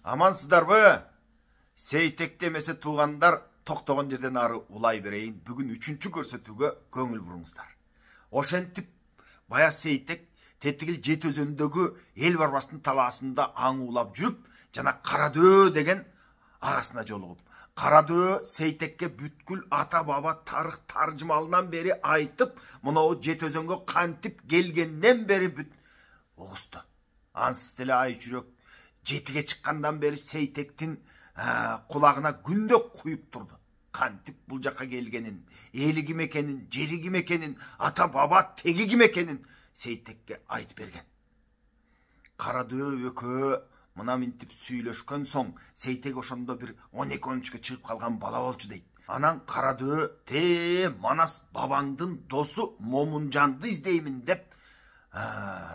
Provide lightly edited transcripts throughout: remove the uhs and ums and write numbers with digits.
Амансыздарбы? Сейтек демесе туғандар, тоқтаған жерден ары улай берейін. Бүгін 3-ші көрсетуге көңіл бұрыңыздар. Ошентип бая Сейтек тетігіл жет өзендегі ел барбасының таласында аңулап жүріп, жана Қарадөө деген ағасына жолығып. Қарадөө Сейтекке бүткіл ата баба тарих таржымалынан бері айтып, мұнау жет өзенге қантип келгеннен бері бүт оғысты. Ансыз теле ай жүрек жетіге шыққандан бері Сейтектің құлағына күнде құйып тұрды. Қантип бұл жаққа келгенін, елі кім екенін, жері кім екенін, ата баба теги кім екенін Сейтекке айтып берген. Қарадөө өкө мына минтип сүйлөшкөн соң Сейтек ошондо бір 12-13-ке чыгып қалған бала болчу дейт. Анан Қарадөө Манас бабаңдын досу Момунжанды издеймин деп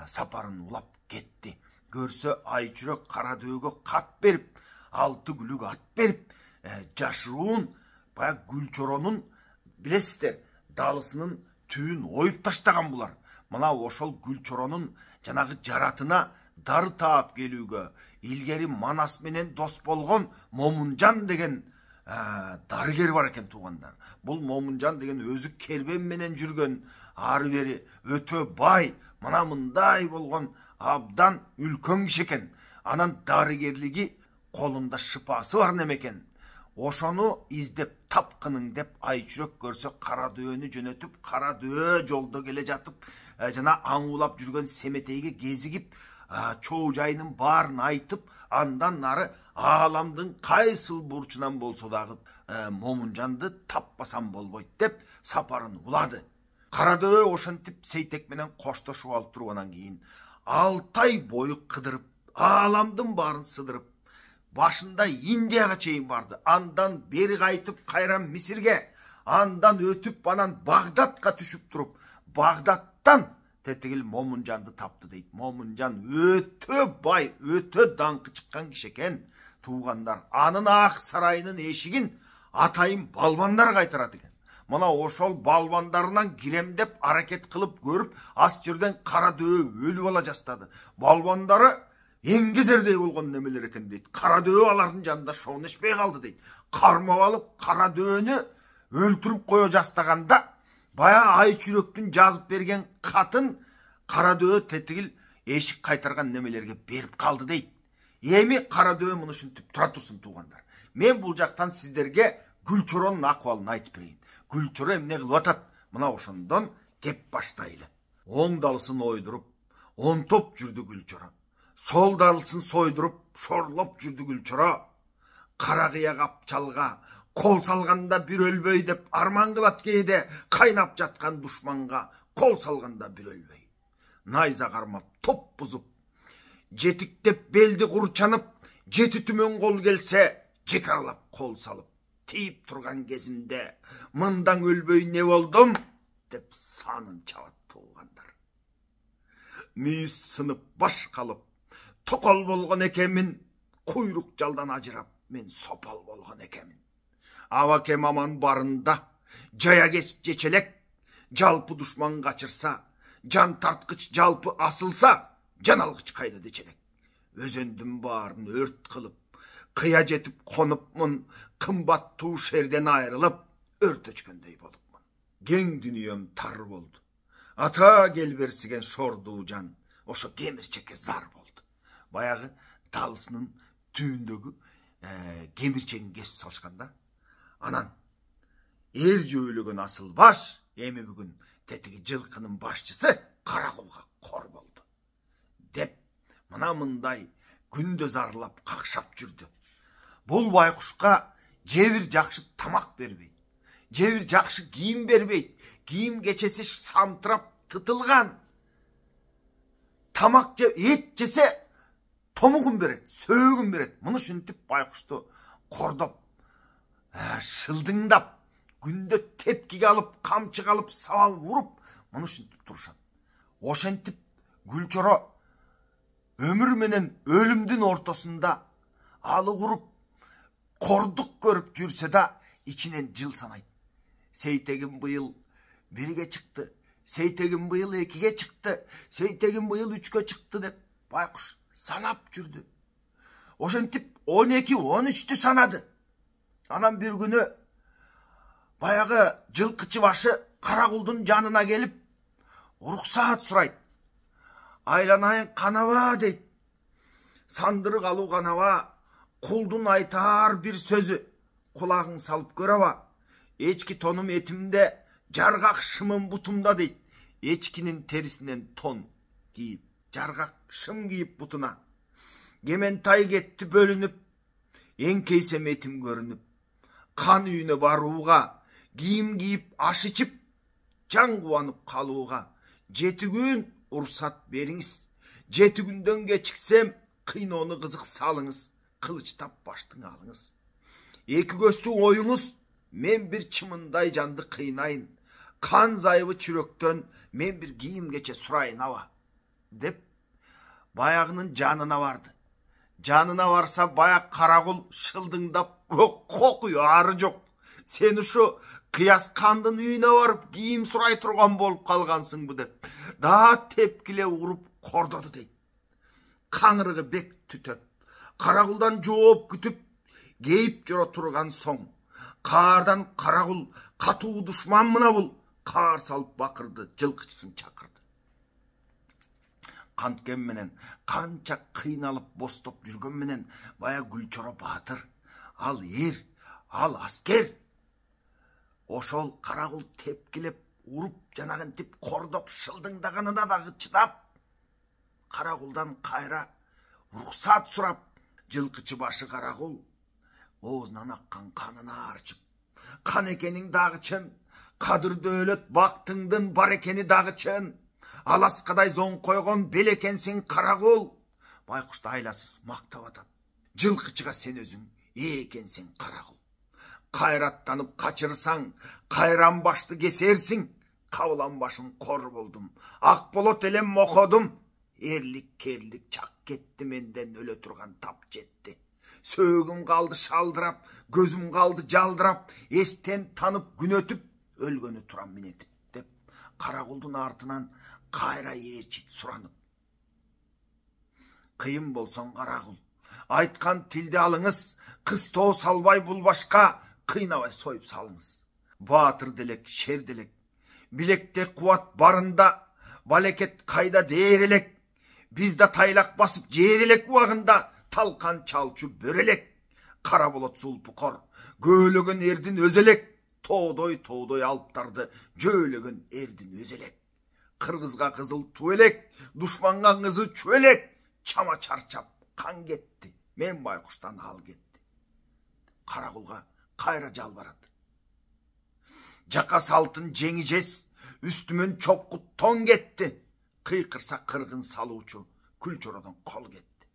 сапарын улап кетти. Көрсө Айчүрөк Қарадөөгө кат берип, 6 күлүк ат берип, жашыруун бая Гүлчоронун билесиздер, далысынын түйүн оюп таштаган булар. Мына ошол Гүлчоронун жанагы жаратына дары таап келүүгө илгери Манас менен дос болгон Момунжан деген дарыгер бар экен туугандар. Бул Момунжан деген өзү кербен менен жүргөн, ары бери өтө бай, мына мындай болгон абдан үлкөн киши экен. Анан дарыгерлиги колунда шыпасы бар немекен. Ошону издеп тапкының деп Айчүрөк көрсө Карадөөнү жөнөтүп, Карадөө жолдо келе жатып, жана аңуулап жүргөн Семетейге кезигип, чоо жайынын баарын айтып, андан нары ааламдын кайсыл бурчунан болсо дагы Момунжанды таппасам болбойт деп сапарын улады. Карадөө ошентип Сейтек менен коштошуп алып тургандан кийин 6 ай бою кыдырып, ааламдын баарын сыдырып, башында Индияга чейин барды. Андан бери кайтып кайран Мисирге, андан өтүп анан Багдадка түшүп туруп, Багдадтан тетигил Момунжанды тапты дейт. Момунжан өтө бай, өтө даңкы чыккан киши экен. Туугандар, анын ак сарайынын эшигин атайын балбандар кайтарат экен. Мына ошол балбандарынан кирем деп аракет кылып көрүп, ас жерден Карадөө өлүп ала жастады. Балбандары эңгезердей болгон немелер экен дейт. Карадөө алардын жанында шоонешпей калды дейт. Кармап алып Карадөөнү өлтүрүп кое жастаганда, бая Айчүрөктүн жазып берген катын Карадөө тетигил эшик кайтарган немелерге берип калды дейт. Эми Карадөө муну ушинтип тура турсун туугандар. Мен бул жактан сиздерге Гүлчоронун акыбалын айтып берейин. Гүлчоро эмне кылып атат? Мына ошондон кеп баштайлы. Оң далысын ойдуруп, онтоп жүрдү Гүлчоро. Сол далысын сойдуруп, шорлоп жүрдү Гүлчоро. Кара кыя капчалга кол салганда бир өлбөй деп арман кылат кээде, кайнап жаткан душманга кол салганда бир өлбөй. Найза кармап, топ бузуп, жетиктеп белди курчанып, жети түмөн кол келсе, жекаралап кол салып, тийип турган кезимде мындан өлбөй не болдум деп санын чабат туугандар. Мүйүз сынып баш калып, токол болгон экенмин, куйрук жалдан ажырап, мен сопол болгон экенмин. Абакем аман барында, жая кесип жечелек, жалпы душман качырса, жан тарткыч жалпы асылса, жан алгыч кайда дечелек. Өзөндүн баарын өрт кылып, кыя жетип конупмун, кымбат туу шерден айрылып, өрт өчкөндөй болупмун. Кең дүнием тар болду. Ата келберсиген шордуу жан, ошо кемирчекке зар болду. Баягы далысынын түйүндөгү кемирчегин кесип салышканда, анан эр жөөлөгөн асыл баш, эми бүгүн тетиги жылкынын башчысы Каракулга кор болду деп мына мындай күндө зарлап какшап жүрдү. Бул байкушка же бир жакшы тамак бербейт, же бир жакшы кийим бербейт. Кийим кечеси самтырап тытылган. Тамак же эт жесе томугун берет, сөөгүн берет. Муну ушинтип байкушту кордоп, шылдыңдап, күндө тепкиге алып, камчыга алып, сабал уруп, муну ушинтип турушат. Ошентип Гүлчоро өмүр менен өлүмдүн ортосунда алык уруп, кордук көрүп жүрсө да ичинен жыл санайт. Сейтегим быйыл 1-ге чыкты, Сейтегим быйыл 2-ге чыкты, Сейтегим быйыл 3-кө чыкты деп байкуш санап жүрдү. Ошентип 12-13'tü sanadı. Anam bir günü bayağı жылкычы başı Karakuldun canına gelip ruhsat suraydı. Aylanayın kanava deydi. Sandırık alu kanava, kuldun aytar bir sözü kulağın salıp görava. Eçki tonum etimde, jargak şımın butumda deydi. Eçkinin terisinden ton giyip, jargak şım giyip butuna. Gementay getti bölünüp, enkeysem etim görünüp, kan üyüne baruğa, giyim giyip aş içip, can kuvanıp kaluğa. 7 gün ursat beriniz. 7 günden geçiksem, kıyın onu kızık salınız. Kılıçtap baştın alınız. 2 göstü oyunuz, men bir çımınday candı kıynayın. Kan zayıvı çürökten, men bir giyim geçe surayın hava. Dep, bayağının canına vardı. Canına varsa bayak Karakul şıldыңдап kokuyor arı yok. Seni şu kıyas kandın üyüne varıp giyim suray turgan bolup kalgansın bu dep. Daha tepkile urup kordadı deydi. Kanırığı bek tütöp, Karakuldan жооп kütüp, geyip jora turgan soң. Kardan Karakul katuu düşman mına bul, kar salıp bakırdı, жылkычысын çakırdı. Kantken menen, kança kıynalıp bostop жүрgön menen, baya Gülçoro Batır, al er, al asker. Oşol Karakul tepkilep, urup janagın tip kordop şıldыңдағанына da çıdap, Karakuldan kayra ruhsat surap, жылкычы başı Karakul, oğuzundan akkan kanına arçıp, kan ekenin dağıçın, kadır dölet baktыңдın bar ekeni dağıçın, Alaskaday zoң koygon bel ekensin Karakul. Baykuşta aylasız maktap atat. Жылкычыга sen özüň ekensin Karakul. Kayrattanıp kaçırsan, kayran başты kesersin. Kavlan başın kor buldum. Akbolot elem mokodum. Erlik kerlik çak ketti menden öle turgan tap jetti. Söğüm kaldı şaldırap, gözüm kaldı jaldırap, esten tanıp gün ötüp, ölgönü turan minetip dep. Karakuldun artынан kayra erçit suranıp. Kıyım bolson Karakul, aytkan tilde alыңыз, kısto salbay bul başka, kıynabay soyup salыңыз. Batır delek, şer delek, bilekte kuvat barında, baleket kayda değerelek, bizde taylak basıp jeğerelek uağında, talkan çalçu börelek, kara bolot sulpu kor, göğlөгөн erdin özelek, toğdoy alptardı, jölөгön erdin özelek. Kırgızga kızıl tuelek, düşmanga kızı çölek, çama çarçap, kan getti, men baykuştan hal getti. Karakulga kayra jalbaradı. Jaka saltın jеңijес, üstümün çopkut ton getti. Kıykırsa kırgın saluçu, Gülçoro'dan kol getti.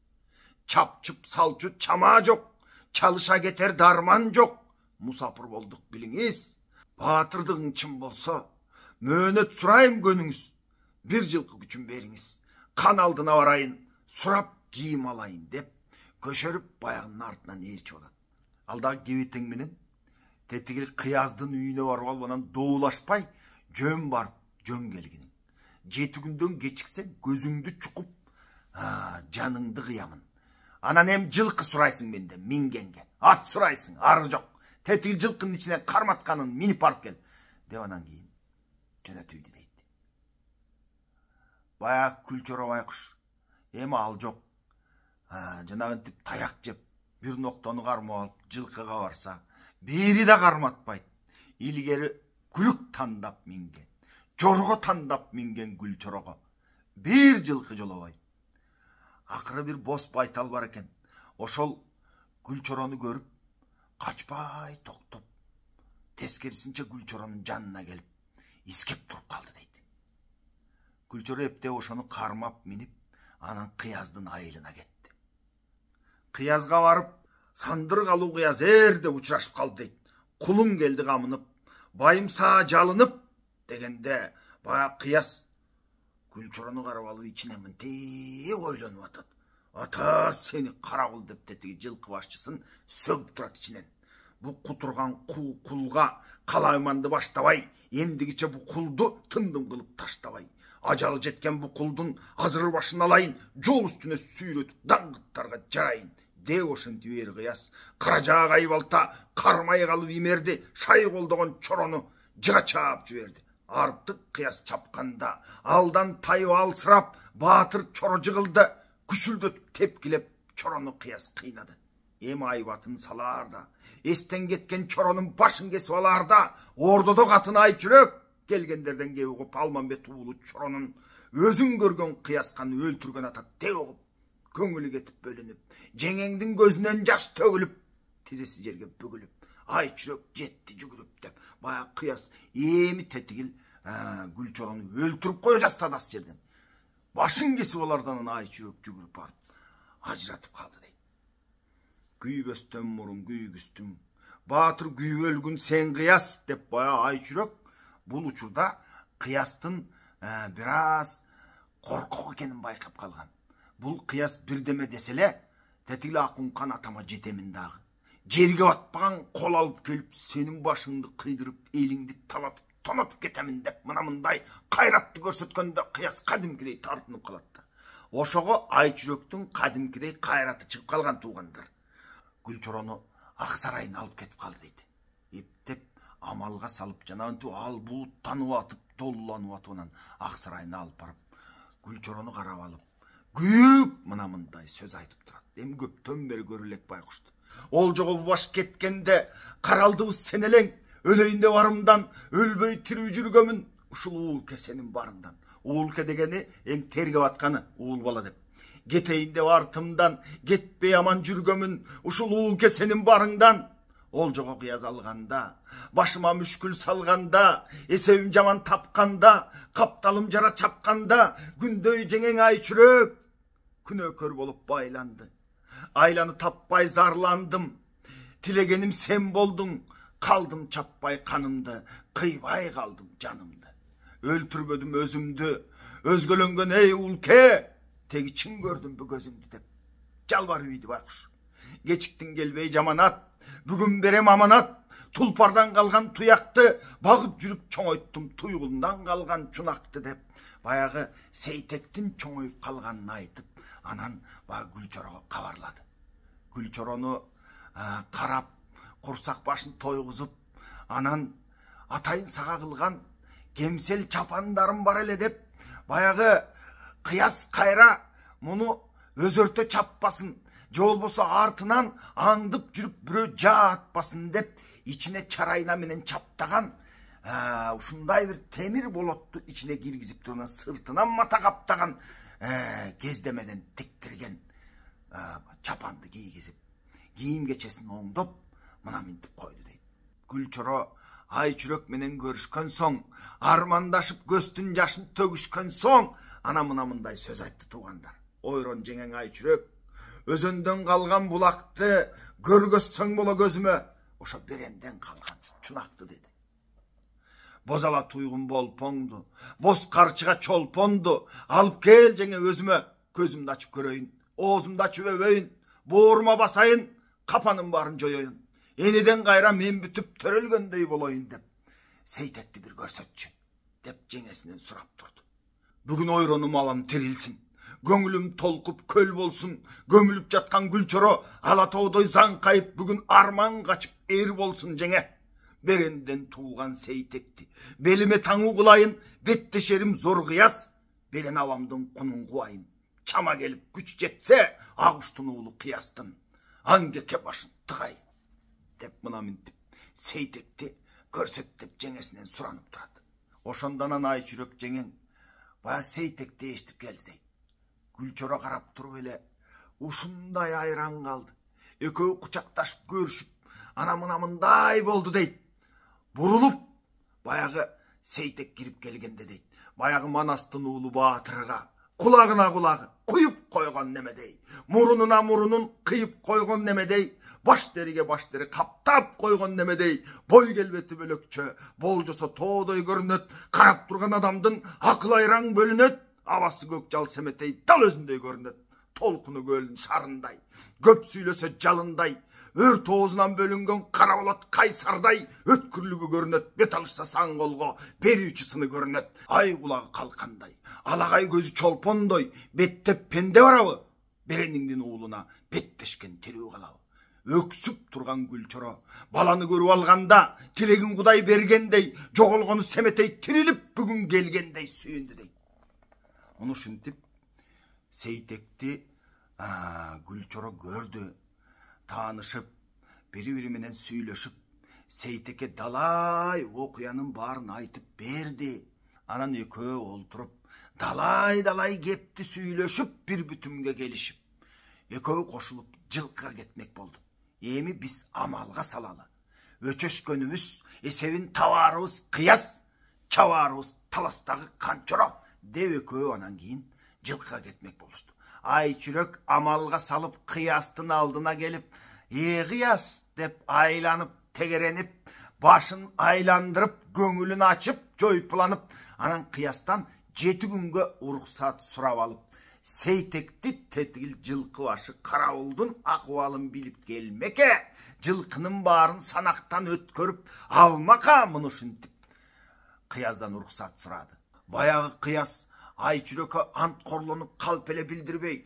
Çapçıp salçu çama jok, çalışa geter darman jok. Musapır bolduk biliңiz. Batırdığın çın bolsa, mönet surayım gönüңüz. Bir жылkı güçün beriңiz. Kan aldına varayın, surap giyim alayın dep, köşörüp bayağının артынан erçip alat. Alдағы кебетең менен, tettigil kıyazdın üyüne var olmadan doğulaşpay, jön barıp, jön gelginin. 7 günden geçiksen gözüңdü çukup, canыңды kıyamın. Anan hem жылkı suraysın menden, mingenge. At suraysın, arı jok. Tettigil жылkının içine karmatkanın minip arıp gel. Devanan keyin, jönötüydü deydi. Bayağı Gülçoro baykuş, emi al jok. Janagın tip tayak jep, bir noktonu karma alıp, жылkıga varsa, biri de karmatpaydı. İlgeri gülük tandap mingen, jorgo tandap mingen Gülçoroga. Bir жылkı jolabay. Akırı bir bos baytal var eken. Oşol Gülçoronu görüp, kaçpay toktop. Teskerisince Gülçoronun canına gelip, iskep durup kaldı deydi. Gülçoro hepte oşonu karmap minip, anan kıyazdın ayılına gitti. Kıyazga varıp, sandırık alu kıyaz erde uçuraşıp kaldı deydi. Kulun geldi kamınıp, bayım sağa jalınıp, degende baya kıyas Gülçoronu karap alı içine minte oylanıp atat. Ata seni Karakul dep tetigi жылkı başçısın sögüp turat içinen. Bu kuturgan kulga kalaymandı baştabay, emdigiçe bu kuldu tındım kılıp taştabay. Acalı jetken bu kuldun hazır başını alayın, jol üstüne süyrötüp dangıttarga jarayın. де ошентип эр кыяс каражаак айбалта кармай калып имерди шай колдогон чорону жыга чаап жиберди. Артык кыяс чапканда алдан тайып алсырап баатыр чоро жыгылды, күшүлдөтүп тепкилеп чорону кыяс кыйнады. Эми айбатын салаарда, эстен кеткен чоронун башын кесип алаарда, ордодо катын Айчүрөк келгендерден кеп угуп Алмамбет уулу чоронун өзүн көргөн кыясканы өлтүргөн ата деп угуп, көңүлү кетип бөлүнүп, жеңеңдин көзүнөн жаш төгүлүп, тизеси жерге бүгүлүп, Айчүрөк жетти жүгүрүп деп, баягы кыяс эми тетигил Гүлчорону өлтүрүп кое жастады ас жерден. Башын кесип алардан Айчүрөк жүгүрүп барып ажыратып калды дейт. Күйбөстөн мурун күйгүстүң, баатыр күйүп өлгүн сен кыяс деп баягы Айчүрөк бул учурда кыястын бир аз коркок экенин байкап калган. Бул кыяс бирдеме десе эле, тетигил Акункан атама жетемин дагы. Жерге батпаган кол алып келип, сенин башыңды кыйдырып, элиңди талатып, тонотуп кетемин деп мына мындай кайратты көрсөткөндө кыяс кадимкидей тартынып калат да. Ошого Айчүрөктүн кадимкидей кайраты чыгып калган туугандар. Гүлчорону Ак сарайына алып кетип калды дейт. Эптеп амалга салып жанагынтип ал булут танып атып, долуланып атып анан Ак сарайына алып барып, Гүлчорону карап алып, күйүп мына мындай сөз айтып турат. Эми көптөн бери көрө элек байкушту. Ол жого баш кеткенде каралдыбыз сен элең, өлөйүн барымдан, өлбөй тирүү жүргөмүн, ушул уулке сенин барыңдан. Уулке дегени эми терге батканы, уул бала деп. Кетейин деп артымдан, кетпей аман жүргөмүн, ушул уулке сенин барыңдан. Ол жого кыяз алганда, башыма мүшкүл салганда, эсебим жаман тапканда, капталым жара чапканда, күндөй жеңең Айчүрөк күнөөкөр болуп байланды. Айланы таппай зарландым, тилегеним сен болдуң, калдым чаппай канымды, кыйбай калдым жанымды. Өлтүрбөдүм өзүмдү, өзгөлөнгөн эй уулке, теги чын көрдүмбү көзүмдү деп жалбарып ийди байкуш. Кечиктин келбей жаманат, бүгүн берем аманат, тулпардан калган туякты багып жүрүп чоңойттум, туйгулундан калган чунакты деп баягы Сейтектин чоңоюп калганын айтып, анан баягы Гүлчорого кабарлады. Гүлчорону карап, курсак башын тойгузуп, анан атайын сага кылган кемсел чапандарым бар эле деп, баягы кыяс кайра муну өзөртө чаппасын, же болбосо артынан аңдып жүрүп бирөө жаатпасын деп, ичине чарайна менен чаптаган ушундай бир темир болотту ичине киргизип турган, сыртынан мата каптаган кездемеден тиктирген чапанды кийгизип, кийим кечесин оңдоп, мына минтип койду дейт. Гүлчоро Айчүрөк менен көрүшкөн соң, армандашып көздүн жашын төгүшкөн соң, ана мына мындай сөз айтты туугандар. Ойрон жеңең Айчүрөк, өзөндөн калган булакты көргөзсөң боло көзүмө, ошо беренден калган чунакты деди. Бозала туйгун болпоңду, боз карчыга чолпонду алып кел жеңе өзүмө, көзүмдү ачып көрөйүн, оозумду ачып өбөйүн, боорума басайын, капанын баарын жоёюн, энеден кайра мен бүтүп төрөлгөндөй болоюн деп Сейтекти бир көрсөтчү деп жеңесинен сурап турду. Бүгүн ойронум алам тирилсин, көңүлүм толкуп көл болсун, көмүлүп жаткан Гүлчоро ала тоодой заңкайып, бүгүн арман качып эр болсун жеңе. Беренден тууган Сейтекти белиме таңуу кылайын, беттешерим зор кыяс, берен абамдын кунун кубайын. Чама келип күч жетсе, Агуштун уулу кыястын аңгеке башын тыгайын деп мына минтип Сейтекти көрсөттүп жеңесинен суранып турат. Ошондон Айчүрөк жеңең баягы Сейтекти эстип келди дейт. Гүлчоро карап туруп эле ушундай айран калды. Экөө кучакташып көрүшүп, ана мына мындай болду дейт. Бурулуп баягы Сейтек кирип келгенде дейт, баягы Манастын уулу Баатырга кулагына кулагы куюп койгон немедей, мурунуна мурунун кыйып койгон немедей, баш дериге баш дери каптап койгон немедей, бой келбети бөлөкчө, болжосо тоодой көрүнөт, карап турган адамдын акыл айраң бөлүнөт, абасы көк жал семетей дал өзүндөй көрүнөт, толкуну көлдүн шарындай, көп сүйлөсө жалындай, өрт оозунан бөлүнгөн кара болот кайсардай өткүрлүгү көрүнөт, бет алышса саң колго бери учусуну көрүнөт, ай кулагы калкандай, алагай көзү чолпондой, бетте пенде барабы, берениңдин уулуна беттешкен тирүү калабы. Өксүп турган Гүлчоро баланы көрүп алганда тилегин Кудай бергендей, жоголгону семетей тирилип бүгүн келгендей сүйүндү дейт. Муну ушинтип Сейтекти Гүлчоро көрдү, таанышып, бири-бири менен сүйлөшүп, Сейтекке далай окуянын баарын айтып берди. Анан экөө олтуруп, далай кепти сүйлөшүп, бир бүтүмгө келишип, экөө кошулуп жылкыга кетмек болду. Эми биз амалга салалы. Өчөшкөнүбүз эсебин табаарыбыз кыяс, чабаарыбыз таластагы канчоро деп экөө анан кийин жылкыга кетмек болушту. Айчүрөк амалга салып кыястын алдына келип, кыяс деп айланып, тегеренип, башын айландырып, көңүлүн ачып, жойпуланып, анан кыястан 7 күнгө уруксат сурап алып, Сейтекти тетигил жылкы башы карабулдун акыбалын билип келмеке, жылкынын баарын санактан өткөрүп алмака. Муну ушинтип кыяздан уруксат сурады. Баягы кыяз Айчүрөккө анткорлонуп калп эле билдирбей,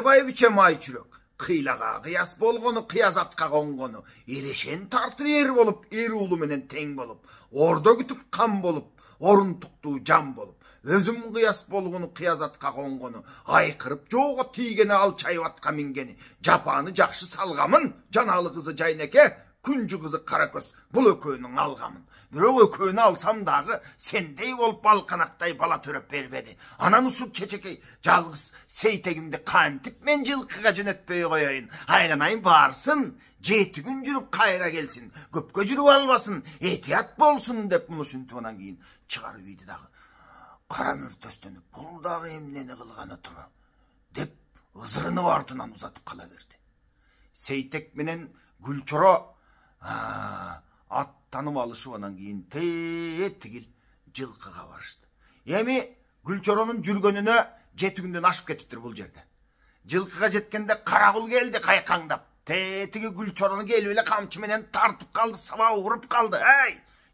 байбичем Айчүрөк, кыйлага кыяс болгону, кыяз атка конгону, элешен тартып эр болуп, эр уулу менен тең болуп, ордо күтүп кам болуп, орунтуктуу жан болуп, өзүм кыяс болгону, кыяз атка конгону, айкырып жоого тийгени, ал чайып атка мингени, жапаны жакшы салгамын, жаналы кызы Жайнеке, күнжү кызы Каракөз, бул экөөнүн алгамын. Бирок экөөнү алсам дагы сендей болуп балканактай бала төрөп бербеди. Анан ушул чечекей жалгыз Сейтегимди кантип мен жылкыга жөнөтпөй коеюн? Айланайын барсын, 7 күн жүрүп кайра келсин, көпкө жүрүп албасын, этият болсун деп муну ушинтип анан кийин чыгарып ийди дагы. Кара мөртөстөнүп, бул дагы эмнени кылганы тура деп ызырынып артынан узатып кала берди. Сейтек менен Гүлчоро аттанып алышып анан кийин тетигил жылкыга барышты. Эми Гүлчоронун жүргөнүнө 7 күндөн ашып кетиптир бул жерде. Жылкыга жеткенде карагул келди кайкаңдап. Тетиги Гүлчорону келип эле камчы менен тартып калды, сабап уруп калды.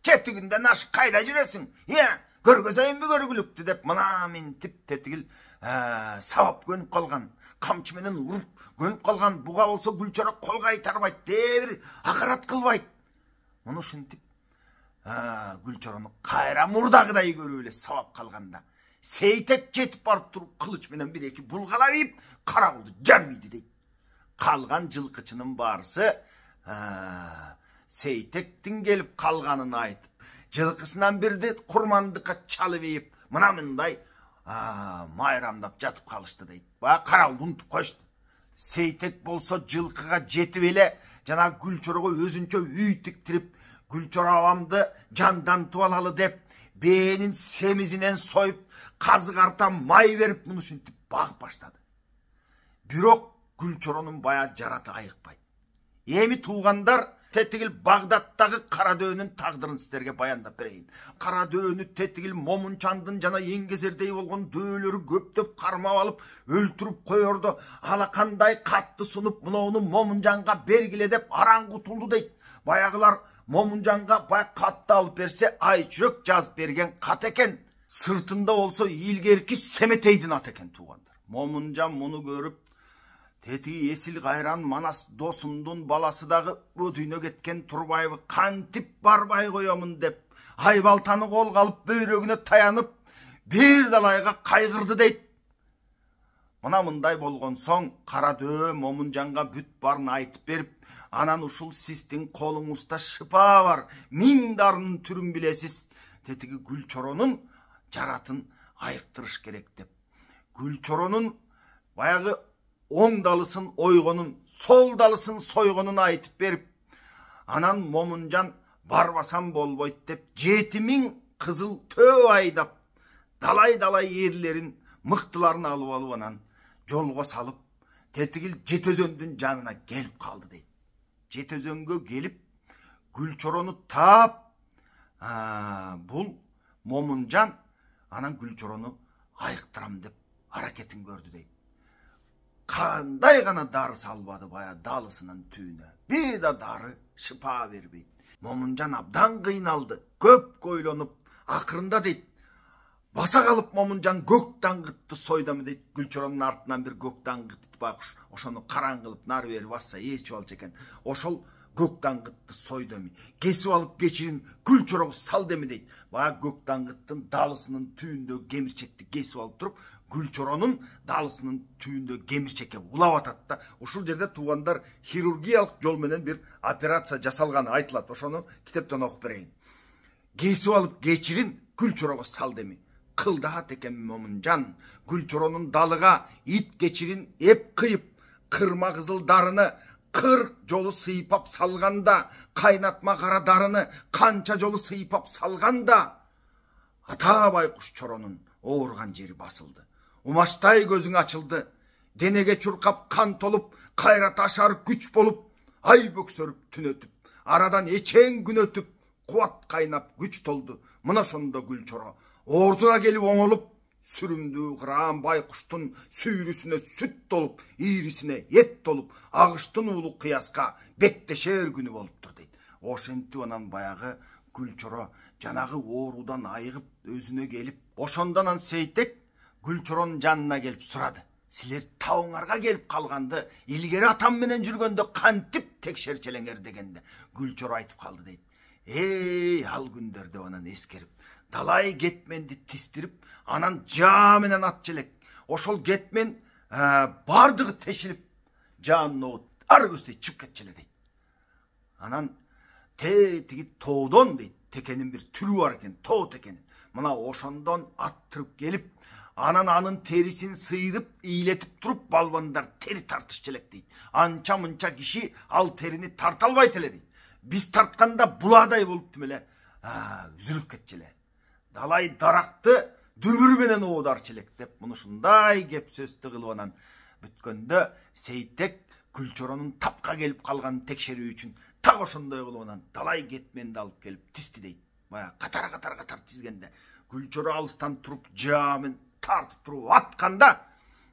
7 күндөн ашык кайда жүрөсүң? Көргөзөйүнбү көргүлүктү деп мына минтип тетигил сабап көнүп калган, камчы менен уруп көнүп калган. Буга болсо Гүлчоро кол кайтарбайт, дебир акарат кылбайт. Муну ушинтип Гүлчорону кайра мурдагыдай көрүп эле сабап калганда, Сейтек жетип барып туруп кылыч менен бир эки булгалап ийип, карагулду жарып ийди дейт. Калган жылкычынын баарысы Сейтектин келип калганын айтып, жылкысынан бирди курмандыкка чалып ийип, мына мындай майрамдап жатып калышты дейт. Карагулду унутуп коюшту. Сейтек болсо жылкыга жетип эле жана Гүлчорого өзүнчө үй тиктирип, Гүлчоро абамды жандантып алалы деп, бээнин семизинен союп, казык арта май берип, муну ушинтип багып баштады. Бирок Гүлчоронун бая жараты айыкпайт. Эми туугандар, тетигил Багдадтагы Кара дөөнүн тагдырын сиздерге баяндап берейин. Кара дөөнү тетигил Момунчандын жана Эңгезердей болгон дөөлөрү көптөп кармап алып, өлтүрүп коердо. Алакандай катты сунуп, мунуну Момунжанга бергиле деп араң кутулду дейт. Баягылар Момунжанга бай катты алып берсе, Айчүрөк жазып берген кат экен. Сыртында болсо илгерки Семетейдин аты экен туугандар. Момунжан муну көрүп, тетиги эсил кайран Манас досумдун баласы дагы бу дүйнө кеткен Турбаевы кантип барбай коемун деп, айбалтаны колго алып бөйрөгүнө таянып, бир далайга кайгырды дейт. Мына мындай болгон соң Кара дөө Момунжанга бүт барын айтып берип, анан ушул сиздин колуңузда шыпа бар, 1000 дарынын түрүн билесиз, тетиги Гүлчоронун жаратын айыктырыш керек деп. Гүлчоронун баягы оң далысын ойгонун, сол далысын сойгонун айтып берип, анан Момунжан барбасам болбойт деп 7000 кызыл төө айдап, далай эрлерин, мыктыларын алып алып анан жолго салып, тетигил Жети-Өзөндүн жанына келип калды дейт. Жети-Өзөнгө келип, Гүлчорону таап, бул Момунжан анан Гүлчорону айыктырам деп аракетин көрдү дейт. Кандай гана дары салбады бая далысынын түйүнө. Бир да дары шыпа бербейт. Момунжан абдан кыйналды, көп ойлонуп, акырында дейт, Баса калып Момунжан көк даңгытты сойдамы дейт. Гүлчоронун артынан бир көк даңгыт байкуш ошону караң кылып нары бери басса ээрчип алчу экен. Ошол көк даңгытты сойдоми кесип алып кечирин Гүлчорого сал деми дейт. Баа көк даңгыттын далысынын түбүндөгү кемирчекти кесип алып туруп Гүлчоронун далысынын түбүндөгү кемирчекке улап атат да. Ушул жерде туугандар хирургиялык жол менен бир операция жасалганы айтылат. Ошону китептен окуп берейин. Кесип алып кечирин Гүлчорого сал деми кылдаат экен Момунжан. Гүлчоронун далыга ит кечирин эп кыйып кырма кызыл дарыны 40 жолу сыйпап салганда, кайнатма кара дарыны канча жолу сыйпап салганда, ата байкуш Чоронун ооруган жери басылды. Умаштай көзүң ачылды. Денеге чуркап кан толуп, кайрат ашар күч болуп, ай бөксөрүп түн өтүп, арадан эчең күн өтүп, кубат кайнап күч толду. Мына ошондо Гүлчоро ордуна келип оңолуп, сүрүмдүү кыран байкуштун сүйрүсүнө сүт толуп, ийрисине эт толуп, агыштын уулу кыяска беттешер күнү болуптур дейт. Ошентип анан баягы Гүлчоро жанагы оорудан айыгып өзүнө келип, ошондон анан Сейтек Гүлчоронун жанына келип сурады. Силер тауыңарга келип калганды илгери атам менен жүргөндө кантип текшерчелеңер дегенде Гүлчоро айтып калды дейт. Ал күндөрдө анан эскерип, далай кетменди тистирип, анан жаа менен ат желек. Ошол кетмен бардыгы тешилип, жаанын оғыт ар көздөй чып кетчеле дейт. Анан тиги тоодон дейт, текенин бир түрү бар экен, тоо текенин. Мына ошондон аттырып келип, анан анын терисин сыйрып, ийлетип туруп, балбандар тери тартыш желек дейт. Анча мынча киши ал терини тарта албайт эле дейт. Биз тартканда буладай болупту эле, үзүлүп кетчеле. Далай даракты дүмүрү менен оодарчу элек деп, муну ушундай кеп сөз тыгылып анан бүткөндө Сейтек Гүлчоронун тапка келип калганын текшерүү үчүн так ошондой кылып анан далай кетменди алып келип тизди дейт. Бая катар тизгенде Гүлчоро алыстан туруп жаамен тартып туруп атканда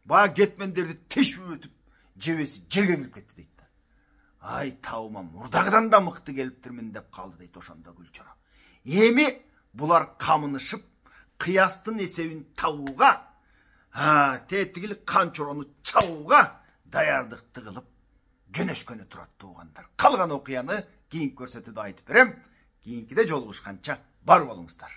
бая кетмендерди тешип өтүп жебеси жерге кирип кетти дейт. Ай тауыма мурдагыдан да мыкты келиптирмин деп калды дейт ошондо Гүлчоро. Эми булар камынышып, кыястын эсебин табууга, тетигил Канчорону чабууга даярдыкты кылып жөнөшкөнү турат туугандар. Калган окуяны кийин көрсөтүүдө айтып берем. Кийинкиде жолугушканча бар болуңуздар.